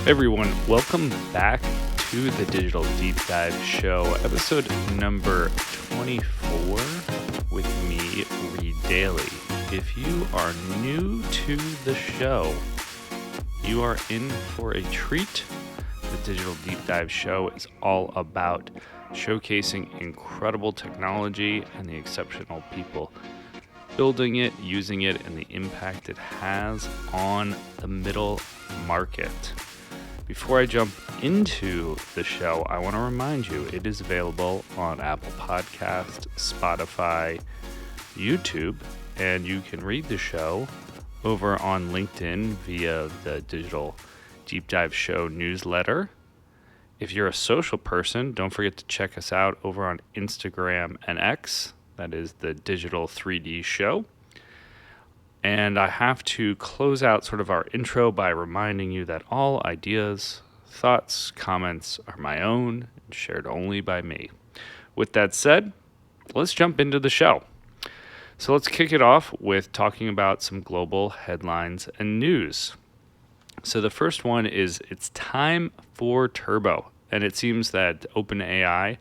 Everyone, welcome back to the Digital Deep Dive Show, episode number 24 with me, Reed Daly. If you are new to the show, you are in for a treat. The Digital Deep Dive Show is all about showcasing incredible technology and the exceptional people building it, using it, and the impact it has on the middle market. Before I jump into the show, I want to remind you it is available on Apple Podcast, Spotify, YouTube, and you can read the show over on LinkedIn via the Digital Deep Dive Show newsletter. If you're a social person, don't forget to check us out over on Instagram and X. That is the Digital 3D Show. And I have to close out sort of our intro by reminding you that all ideas, thoughts, comments are my own and shared only by me. With that said, let's jump into the show. So let's kick it off with talking about some global headlines and news. So the first one is it's time for Turbo. And it seems that OpenAI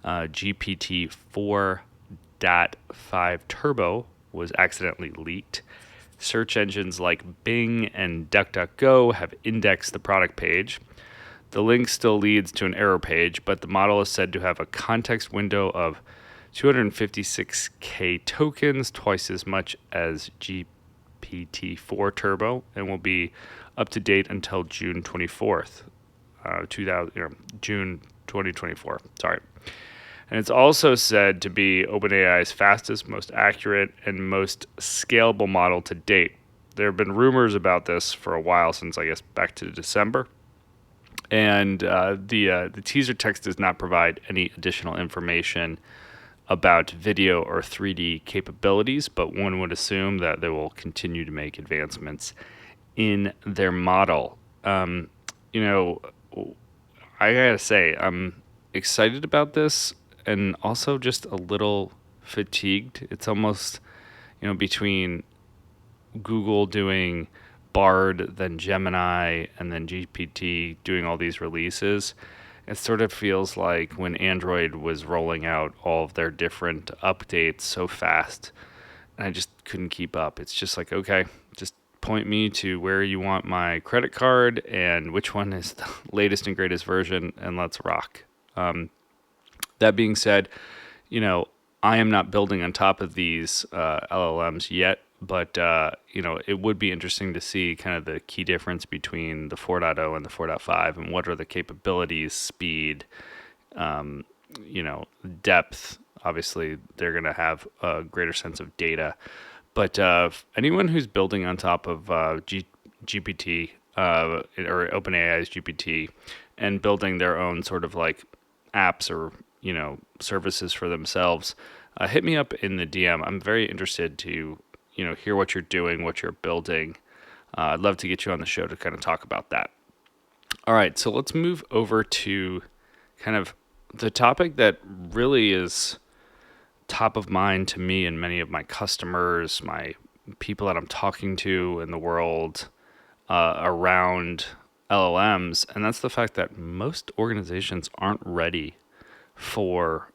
GPT 4.5 Turbo was accidentally leaked. Search engines like Bing and DuckDuckGo have indexed the product page. The link still leads to an error page, but the model is said to have a context window of 256K tokens, twice as much as GPT-4 Turbo, and will be up to date until June 24th, June 2024. Sorry. And it's also said to be OpenAI's fastest, most accurate, and most scalable model to date. There have been rumors about this for a while, since I guess back to December. And the teaser text does not provide any additional information about video or 3D capabilities, but one would assume that they will continue to make advancements in their model. I gotta say, I'm excited about this, and also just a little fatigued. It's almost, between Google doing Bard, then Gemini, and then GPT doing all these releases. It sort of feels like when Android was rolling out all of their different updates so fast, and I just couldn't keep up. It's just like, okay, just point me to where you want my credit card and which one is the latest and greatest version, and let's rock. That being said, I am not building on top of these LLMs yet, but it would be interesting to see kind of the key difference between the 4.0 and the 4.5, and what are the capabilities, speed, depth. Obviously, they're going to have a greater sense of data. But anyone who's building on top of GPT or OpenAI's GPT and building their own sort of like apps or services for themselves, hit me up in the DM. I'm very interested to hear what you're doing, what you're building. I'd love to get you on the show to kind of talk about that. All right, so let's move over to kind of the topic that really is top of mind to me and many of my customers, my people that I'm talking to in the world around LLMs, and that's the fact that most organizations aren't ready for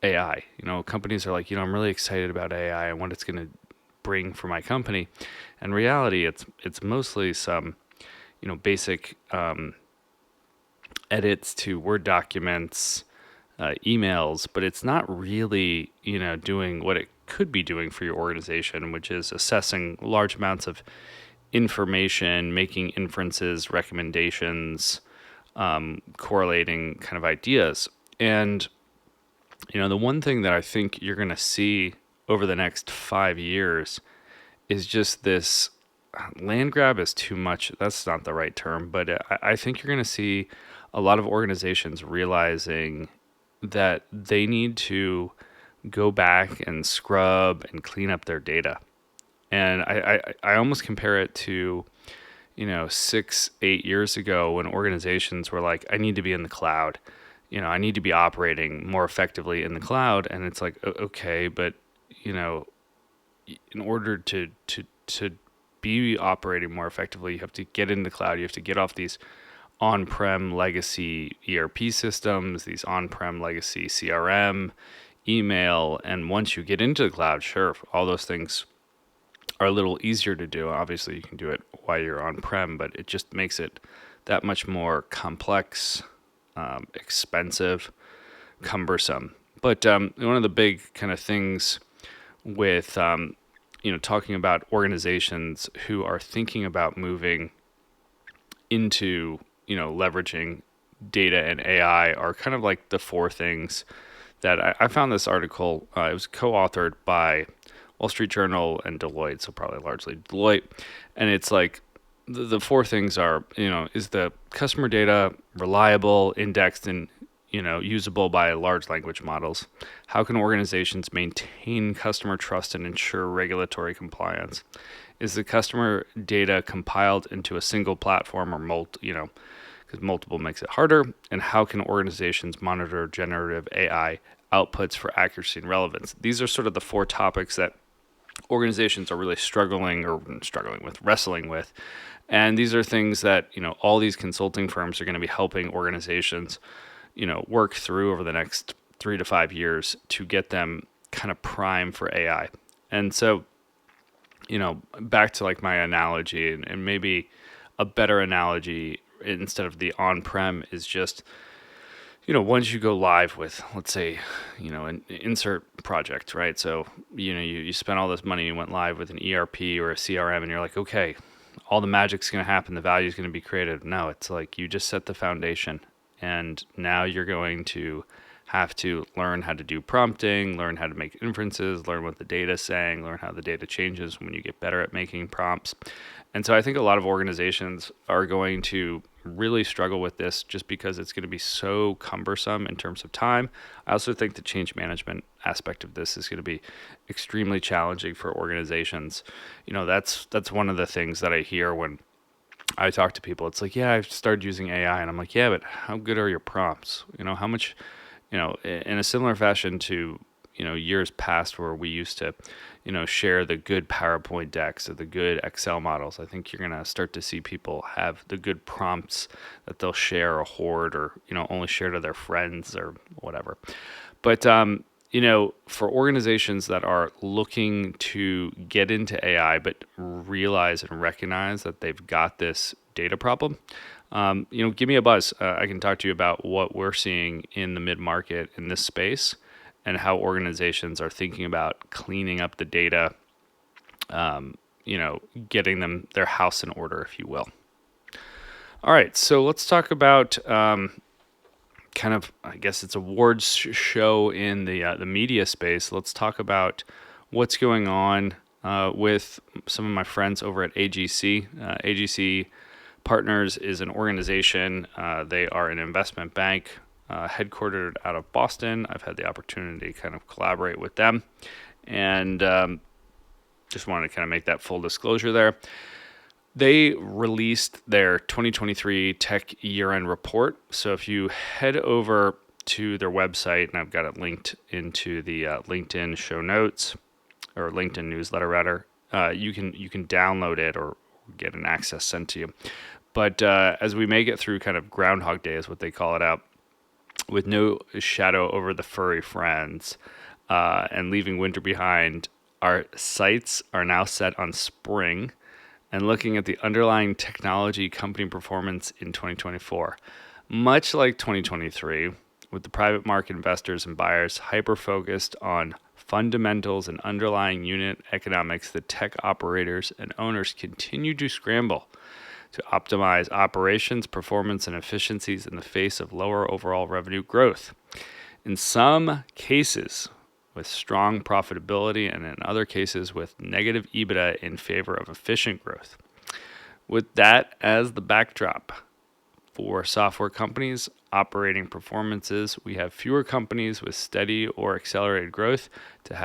AI. Companies are like, I'm really excited about AI and what it's going to bring for my company. In reality, it's mostly some, basic edits to Word documents, emails, but it's not really, doing what it could be doing for your organization, which is assessing large amounts of information, making inferences, recommendations, correlating kind of ideas. And, the one thing that I think you're going to see over the next 5 years is just this land grab is too much. That's not the right term, but I think you're going to see a lot of organizations realizing that they need to go back and scrub and clean up their data. And I almost compare it to, 6-8 years ago when organizations were like, I need to be in the cloud. I need to be operating more effectively in the cloud. And it's like, okay, but, in order to be operating more effectively, you have to get in the cloud. You have to get off these on-prem legacy ERP systems, these on-prem legacy CRM, email. And once you get into the cloud, sure, all those things are a little easier to do. Obviously, you can do it while you're on-prem, but it just makes it that much more complex, expensive, cumbersome. But one of the big kind of things with talking about organizations who are thinking about moving into leveraging data and AI are kind of like the four things that I found this article. It was co-authored by Wall Street Journal and Deloitte, so probably largely Deloitte. And it's like the four things are, is the customer data reliable, indexed, and usable by large language models? How can organizations maintain customer trust and ensure regulatory compliance? Is the customer data compiled into a single platform or because multiple makes it harder? And how can organizations monitor generative AI outputs for accuracy and relevance? These are sort of the four topics that organizations are really wrestling with. And these are things that, all these consulting firms are going to be helping organizations work through over the next 3 to 5 years to get them kind of primed for AI. And so, back to like my analogy, and maybe a better analogy instead of the on-prem is just, once you go live with, let's say, an insert project, right? So, you spent all this money, you went live with an ERP or a CRM, and you're like, okay, all the magic's going to happen, the value is going to be created. No, it's like you just set the foundation. And now you're going to have to learn how to do prompting, learn how to make inferences, learn what the data is saying, learn how the data changes when you get better at making prompts. And so I think a lot of organizations are going to really struggle with this just because it's going to be so cumbersome in terms of time. I also think the change management aspect of this is going to be extremely challenging for organizations. That's one of the things that I hear when I talk to people. It's like, yeah, I've started using AI, and I'm like, yeah, but how good are your prompts? How much, in a similar fashion to, years past where we used to, share the good PowerPoint decks or the good Excel models. I think you're going to start to see people have the good prompts that they'll share or hoard or, only share to their friends or whatever. But, for organizations that are looking to get into AI, but realize and recognize that they've got this data problem, give me a buzz. I can talk to you about what we're seeing in the mid-market in this space and how organizations are thinking about cleaning up the data, getting them their house in order, if you will. All right, so let's talk about kind of, I guess it's awards show in the media space. Let's talk about what's going on with some of my friends over at AGC. AGC Partners is an organization. They are an investment bank headquartered out of Boston. I've had the opportunity to kind of collaborate with them, and just wanted to kind of make that full disclosure there. They released their 2023 tech year-end report. So if you head over to their website, and I've got it linked into the LinkedIn show notes, or LinkedIn newsletter rather, you can download it or get an access sent to you. But as we make it through kind of Groundhog Day is what they call it out, with no shadow over the furry friends and leaving winter behind, our sights are now set on spring and looking at the underlying technology company performance in 2024. Much like 2023, with the private market investors and buyers hyper-focused on fundamentals and underlying unit economics, the tech operators and owners continue to scramble to optimize operations, performance, and efficiencies in the face of lower overall revenue growth. In some cases, with strong profitability, and in other cases with negative EBITDA in favor of efficient growth. With that as the backdrop for software companies operating performances, we have fewer companies with steady or accelerated growth that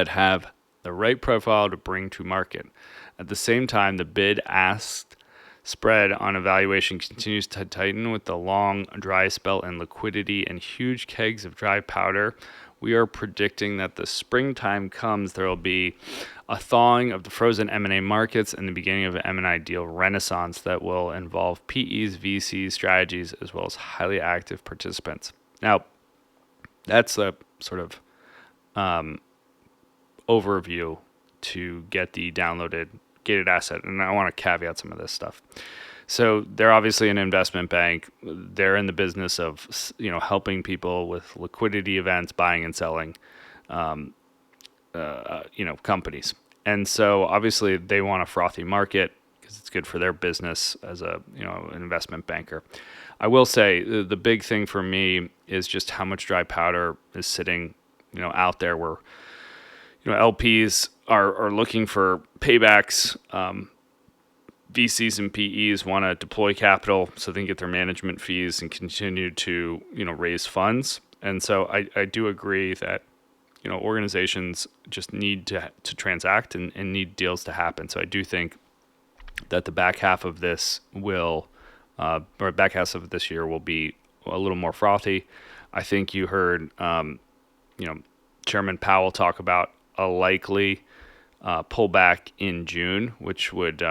have the right profile to bring to market. At the same time, the bid-ask spread on evaluation continues to tighten with the long dry spell in liquidity and huge kegs of dry powder we are predicting that the springtime comes, there will be a thawing of the frozen M&A markets and the beginning of an M&A deal renaissance that will involve PEs, VCs, strategies, as well as highly active participants. Now, that's a sort of overview to get the downloaded gated asset, and I want to caveat some of this stuff. So they're obviously an investment bank. They're in the business of helping people with liquidity events, buying and selling, companies. And so obviously they want a frothy market because it's good for their business as an investment banker. I will say the big thing for me is just how much dry powder is sitting, out there where, LPs are looking for paybacks. VCs and PEs want to deploy capital so they can get their management fees and continue to, raise funds. And so I do agree that, organizations just need to transact and need deals to happen. So I do think that the back half of this back half of this year will be a little more frothy. I think you heard, Chairman Powell talk about a likely pullback in June, which would,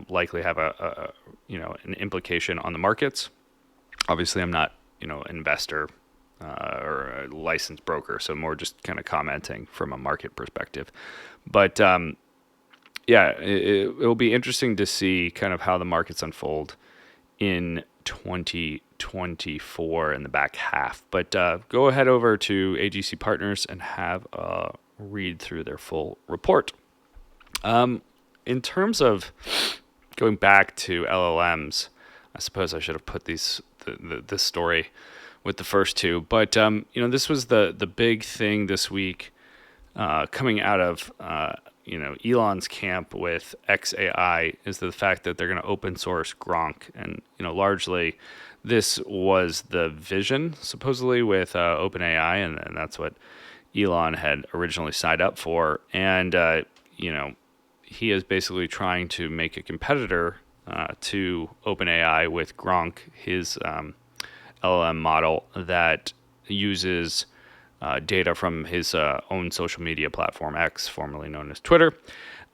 likely have an implication on the markets. Obviously, I'm not, an investor or a licensed broker, so more just kind of commenting from a market perspective. But it will be interesting to see kind of how the markets unfold in 2024 in the back half. But go ahead over to AGC Partners and have a read through their full report. In terms of going back to LLMs, I suppose I should have put this story with the first two, but this was the big thing this week coming out of Elon's camp with XAI is the fact that they're going to open source Gronk, and largely this was the vision supposedly with OpenAI, and that's what Elon had originally signed up for, and he is basically trying to make a competitor to OpenAI with Gronk, his LLM model that uses data from his own social media platform, X, formerly known as Twitter.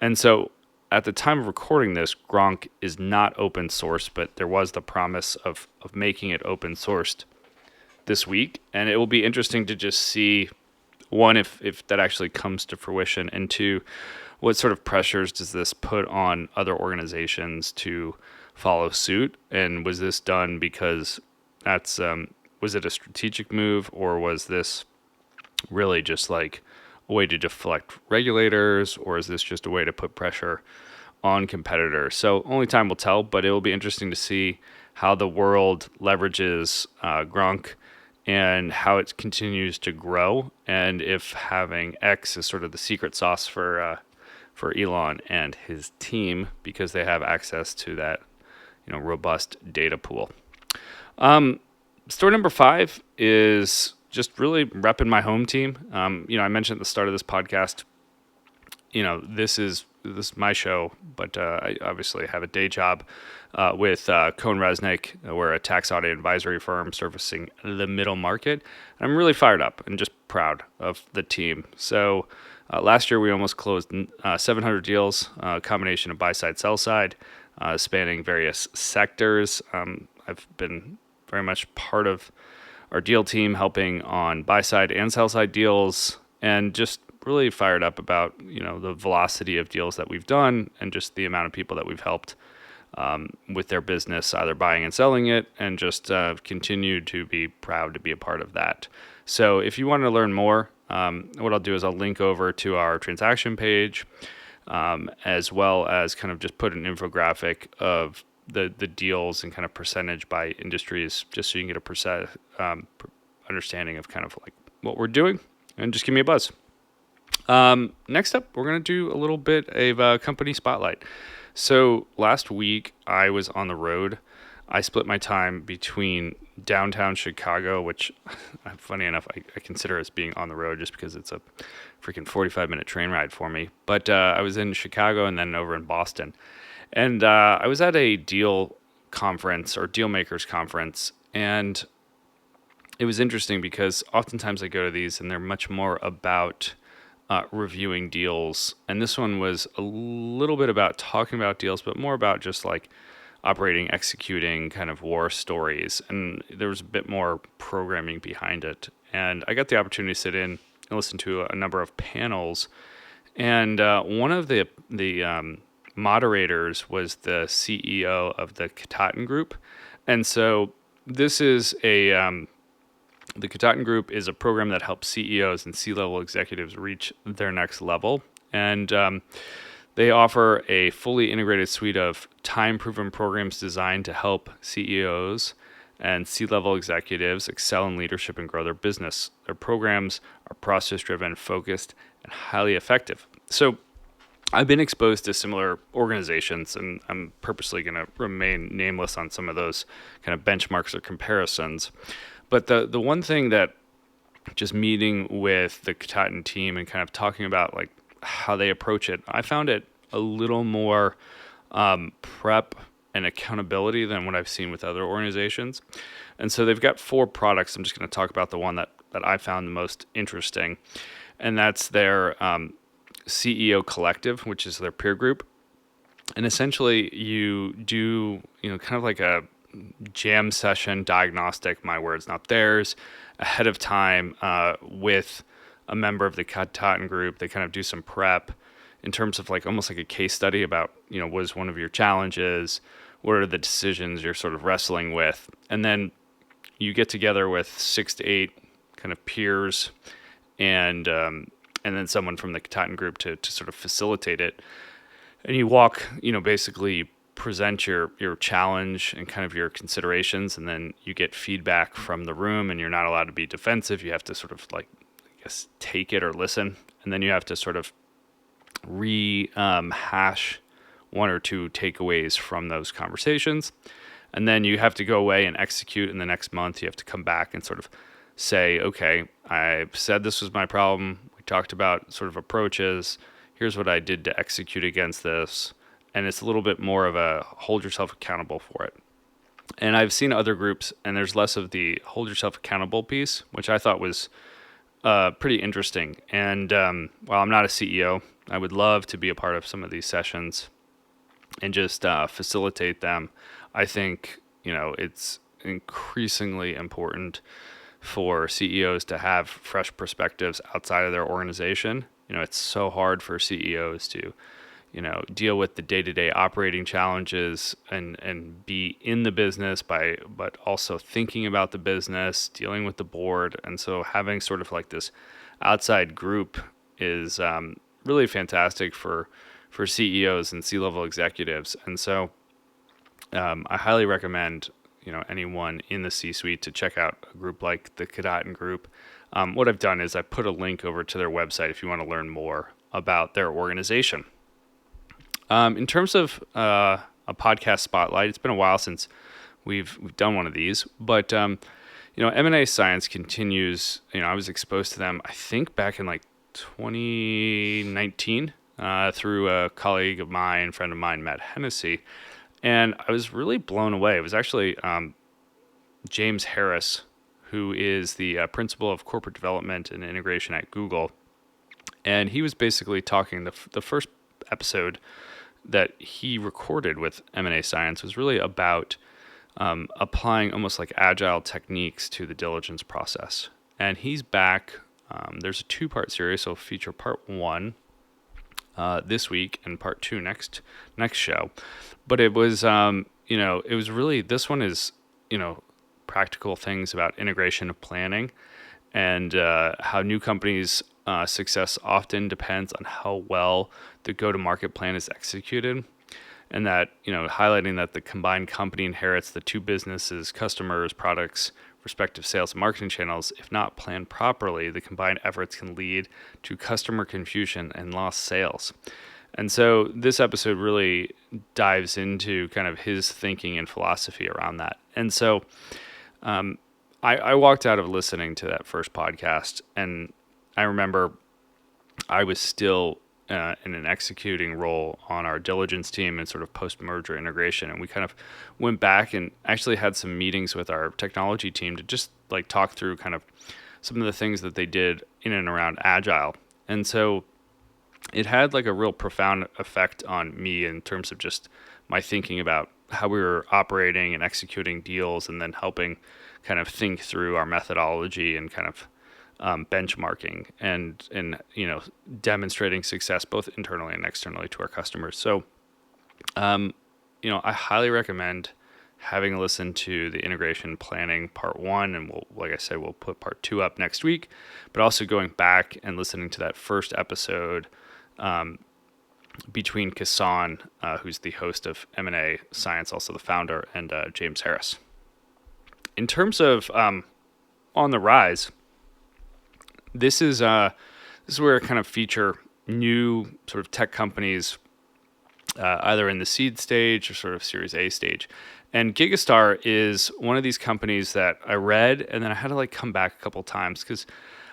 And so at the time of recording this, Gronk is not open source, but there was the promise of making it open sourced this week. And it will be interesting to just see, one, if that actually comes to fruition, and two, what sort of pressures does this put on other organizations to follow suit? And was this done because was it a strategic move, or was this really just like a way to deflect regulators, or is this just a way to put pressure on competitors? So only time will tell, but it will be interesting to see how the world leverages Gronk and how it continues to grow, and if having X is sort of the secret sauce for Elon and his team, because they have access to that robust data pool. Story number 5 is just really repping my home team. I mentioned at the start of this podcast, this is my show, but I obviously have a day job with Cone Resnick. We're a tax audit advisory firm servicing the middle market. I'm really fired up and just proud of the team. So last year we almost closed 700 deals, a combination of buy side, sell side, spanning various sectors. I've been very much part of our deal team, helping on buy side and sell side deals, and just really fired up about the velocity of deals that we've done and just the amount of people that we've helped with their business, either buying and selling it, and just continue to be proud to be a part of that. So if you want to learn more, what I'll do is I'll link over to our transaction page, as well as kind of just put an infographic of the deals and kind of percentage by industries, just so you can get a understanding of kind of like what we're doing, and just give me a buzz. Next up, we're going to do a little bit of a company spotlight. So last week I was on the road. I split my time between downtown Chicago, which funny enough, I consider as being on the road just because it's a freaking 45-minute train ride for me. But I was in Chicago and then over in Boston. And I was at a deal conference or deal makers conference, and it was interesting because oftentimes I go to these and they're much more about reviewing deals. And this one was a little bit about talking about deals, but more about just like operating, executing kind of war stories. And there was a bit more programming behind it. And I got the opportunity to sit in and listen to a number of panels. And one of the moderators was the CEO of the Kataten Group. And so this is the Kataten Group is a program that helps CEOs and C-level executives reach their next level. And they offer a fully integrated suite of time-proven programs designed to help CEOs and C-level executives excel in leadership and grow their business. Their programs are process-driven, focused, and highly effective. So I've been exposed to similar organizations, and I'm purposely going to remain nameless on some of those kind of benchmarks or comparisons. But the one thing that just meeting with the Kataten team and kind of talking about like how they approach it, I found it a little more prep and accountability than what I've seen with other organizations. And so they've got 4 products. I'm just going to talk about the one that I found the most interesting, and that's their CEO Collective, which is their peer group. And essentially you do, kind of like a jam session diagnostic, my words, not theirs, ahead of time with a member of the Kataten Group. They kind of do some prep in terms of like almost like a case study about, what is one of your challenges? What are the decisions you're sort of wrestling with? And then you get together with 6 to 8 kind of peers and then someone from the Kataten Group to sort of facilitate it. And you walk, basically present your challenge and kind of your considerations, and then you get feedback from the room, and you're not allowed to be defensive. You have to sort of like, I guess, take it or listen. And then you have to sort of rehash 1 or 2 takeaways from those conversations. And then you have to go away and execute in the next month. You have to come back and sort of say, okay, I said this was my problem. We talked about sort of approaches. Here's what I did to execute against this. And it's a little bit more of a hold yourself accountable for it. And I've seen other groups, and there's less of the hold yourself accountable piece, which I thought was pretty interesting. And while I'm not a CEO, I would love to be a part of some of these sessions and just facilitate them. I think, it's increasingly important for CEOs to have fresh perspectives outside of their organization. It's so hard for CEOs to deal with the day-to-day operating challenges and be in the business but also thinking about the business, dealing with the board. And so having sort of like this outside group is really fantastic for CEOs and C-level executives. And so I highly recommend, anyone in the C-suite to check out a group like the Kataten Group. What I've done is I put a link over to their website if you want to learn more about their organization. In terms of a podcast spotlight, it's been a while since we've done one of these, but M&A Science continues. I was exposed to them, I think, back in like 2019 through a colleague of mine, friend of mine, Matt Hennessy, and I was really blown away. It was actually James Harris, who is the principal of corporate development and integration at Google, and he was basically talking the first episode that he recorded with M&A Science was really about applying almost like agile techniques to the diligence process. And he's back. There's a 2-part series, so feature part 1 this week and part 2 next show. But it was, it was really, this one is, practical things about integration of planning and how new companies' success often depends on how well the go-to-market plan is executed, and that, highlighting that the combined company inherits the 2 businesses, customers, products, respective sales and marketing channels. If not planned properly, the combined efforts can lead to customer confusion and lost sales. And so this episode really dives into kind of his thinking and philosophy around that. And so I walked out of listening to that first podcast, and I remember I was still in an executing role on our diligence team and sort of post-merger integration. And we kind of went back and actually had some meetings with our technology team to just like talk through kind of some of the things that they did in and around Agile. And so it had like a real profound effect on me in terms of just my thinking about how we were operating and executing deals, and then helping kind of think through our methodology and kind of benchmarking and demonstrating success both internally and externally to our customers. So I highly recommend having a listen to the integration planning part 1, and like I said, we'll put part 2 up next week, but also going back and listening to that first episode between Kassan, who's the host of M&A Science, also the founder, and James Harris. In terms of on the rise, this is where I kind of feature new sort of tech companies, either in the seed stage or sort of Series A stage. And Gigastar is one of these companies that I read, and then I had to like come back a couple times because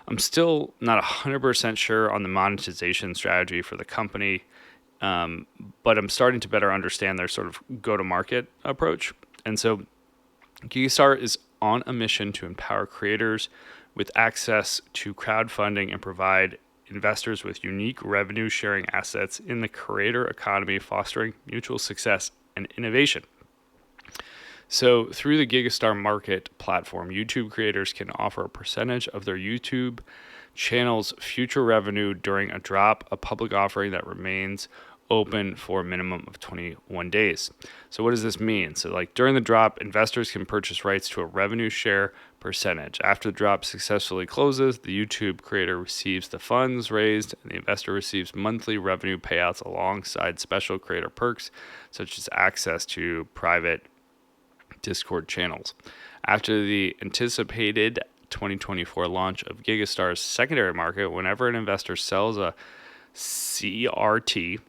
I'm still not 100% sure on the monetization strategy for the company, but I'm starting to better understand their sort of go-to-market approach. And so Gigastar is on a mission to empower creators with access to crowdfunding and provide investors with unique revenue-sharing assets in the creator economy, fostering mutual success and innovation. So through the Gigastar Market platform, YouTube creators can offer a percentage of their YouTube channel's future revenue during a drop, a public offering that remains open for a minimum of 21 days. So what does this mean? So like during the drop, investors can purchase rights to a revenue share percentage. After the drop successfully closes, the YouTube creator receives the funds raised, and the investor receives monthly revenue payouts alongside special creator perks, such as access to private Discord channels. After the anticipated 2024 launch of Gigastar's secondary market, whenever an investor sells a CRT,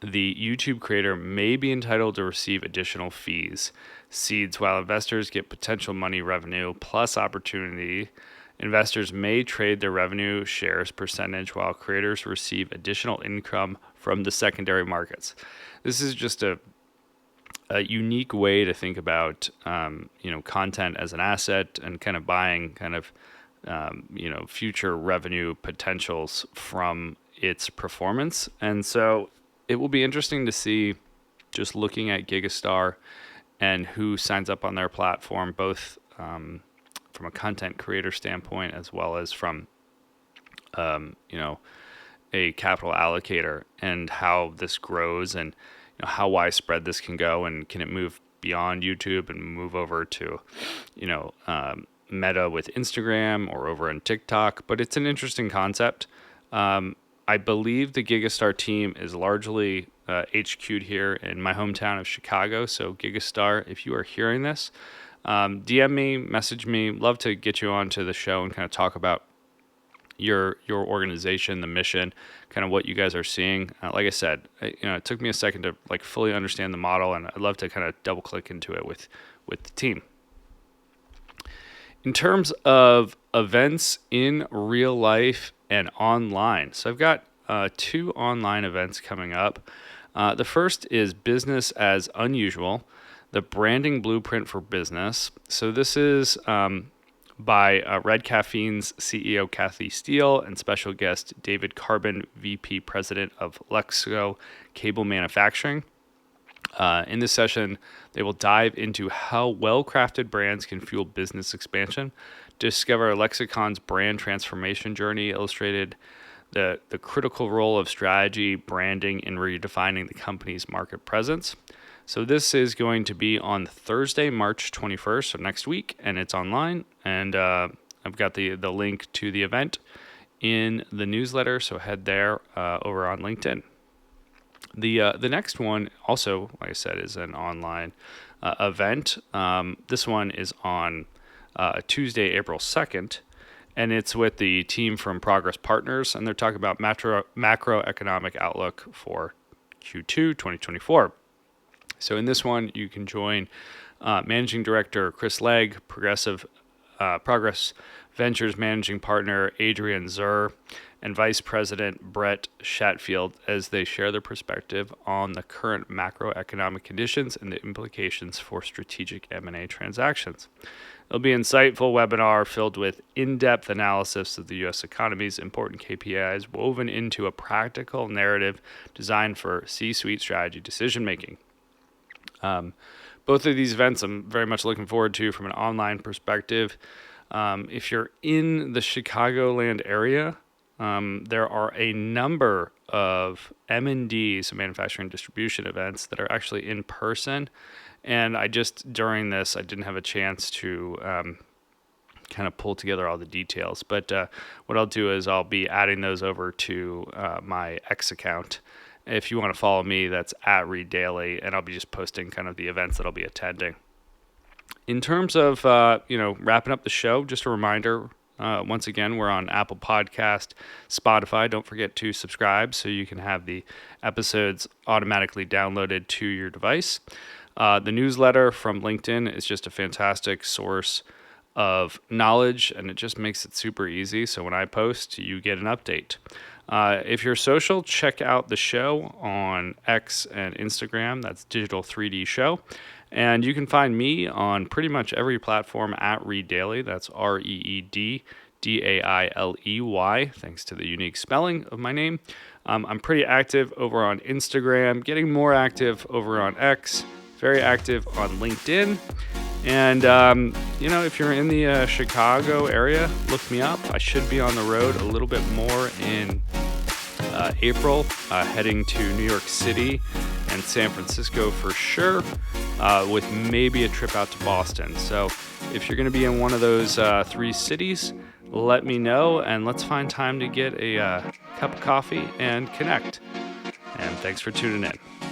the YouTube creator may be entitled to receive additional seeds, while investors get potential money revenue plus opportunity. Investors may trade their revenue shares percentage, while creators receive additional income from the secondary markets. This is just a unique way to think about content as an asset and kind of buying kind of future revenue potentials from its performance. And so it will be interesting to see, just looking at Gigastar and who signs up on their platform, both from a content creator standpoint as well as from a capital allocator, and how this grows, and how widespread this can go, and can it move beyond YouTube and move over to Meta with Instagram or over in TikTok. But it's an interesting concept. I believe the Gigastar team is largely HQ'd here in my hometown of Chicago. So Gigastar, if you are hearing this, DM me, message me. Love to get you onto the show and kind of talk about your organization, the mission, kind of what you guys are seeing. Like I said, it took me a second to like fully understand the model, and I'd love to kind of double click into it with the team. In terms of events in real life and online, so I've got 2 online events coming up. The first is Business as Unusual, the branding blueprint for business. So this is by Red Caffeine's CEO Kathy Steele and special guest David Carbon, VP President of Lexco Cable Manufacturing. In this session, they will dive into how well-crafted brands can fuel business expansion, discover Lexicon's brand transformation journey, illustrated the critical role of strategy, branding, in redefining the company's market presence. So this is going to be on Thursday, March 21st, so next week, and it's online. And I've got the link to the event in the newsletter, so head there over on LinkedIn. The next one, also, like I said, is an online event. This one is on Tuesday, April 2nd, and it's with the team from Progress Partners, and they're talking about macroeconomic outlook for Q2 2024. So in this one, you can join Managing Director Chris Legg, Progressive Progress Ventures managing partner Adrian Zur and Vice President Brett Chatfield as they share their perspective on the current macroeconomic conditions and the implications for strategic M&A transactions. It'll be an insightful webinar filled with in-depth analysis of the U.S. economy's important KPIs woven into a practical narrative designed for C-suite strategy decision-making. Both of these events I'm very much looking forward to from an online perspective. If you're in the Chicagoland area, there are a number of M&D, so manufacturing distribution events, that are actually in person. And during this, I didn't have a chance to kind of pull together all the details. But what I'll do is I'll be adding those over to my X account. If you want to follow me, that's @ReadDaily, and I'll be just posting kind of the events that I'll be attending. In terms of, wrapping up the show, just a reminder, once again, we're on Apple Podcast, Spotify. Don't forget to subscribe so you can have the episodes automatically downloaded to your device. The newsletter from LinkedIn is just a fantastic source of knowledge, and it just makes it super easy. So when I post, you get an update. If you're social, check out the show on X and Instagram. That's Digital 3D Show. And you can find me on pretty much every platform @ReadDaily. That's ReedDaily, thanks to the unique spelling of my name. I'm pretty active over on Instagram, getting more active over on X, very active on LinkedIn. And, if you're in the Chicago area, look me up. I should be on the road a little bit more in April, heading to New York City and San Francisco for sure, with maybe a trip out to Boston. So if you're going to be in one of those three cities, let me know, and let's find time to get a cup of coffee and connect. And thanks for tuning in.